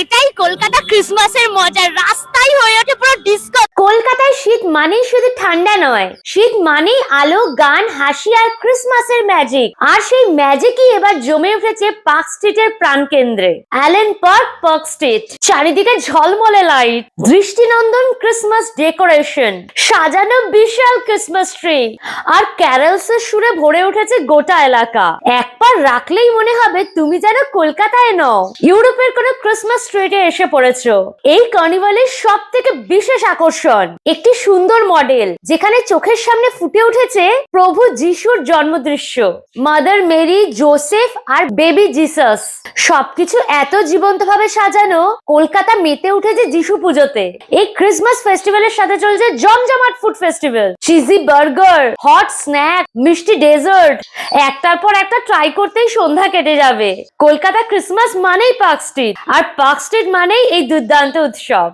এটাই কলকাতা ক্রিসমাসের মজা, রাস্তায় হয়ে ওঠে পুরো ডিস্কো। কলকাতায় শীত মানেই শুধু ঠান্ডা নয়, শীত মানেই আলো, গান, হাসি আর ক্রিসমাসের ম্যাজিক। আর সেই ম্যাজিকই এবার জমে উঠেছে পার্ক স্ট্রিটের প্রাণকেন্দ্রে, অ্যালেন পার্ক, পার্ক স্ট্রিট। চারিদিকে ঝলমলে লাইট, দৃষ্টিনন্দন ক্রিসমাস ডেকোরেশন, সাজানো বিশাল ক্রিসমাস ট্রি আর ক্যারলসের সুরে ভরে উঠেছে গোটা এলাকা। এক পা রাখলেই মনে হবে তুমি যেন কলকাতায় নও, ইউরোপের কোনো ক্রিসমাস স্ট্রিটে এসে পড়েছো। এই কার্নিভালের সব থেকে বিশেষ আকর্ষণ একটি সুন্দর মডেল, যেখানে চোখের সামনে ফুটে উঠেছে প্রভু যিশুর জন্মদৃশ্য। মাদার মেরি, জোসেফ আর বেবি জিসাস সবকিছু এত জীবন্ত ভাবে সাজানো, কলকাতা মেতে উঠেছে যিশু পুজোতে। এই ক্রিসমাস ফেস্টিভ্যালের সাথে চলছে জমজমাট food festival, cheesy burger, hot snack, মিষ্টি ডেজার্ট, একটার পর একটা ট্রাই করতেই সন্ধ্যা কেটে যাবে। কলকাতা ক্রিসমাস মানেই পার্ক স্ট্রিট, আর পার্ক স্ট্রিট মানেই এই দুর্দান্ত উৎসব।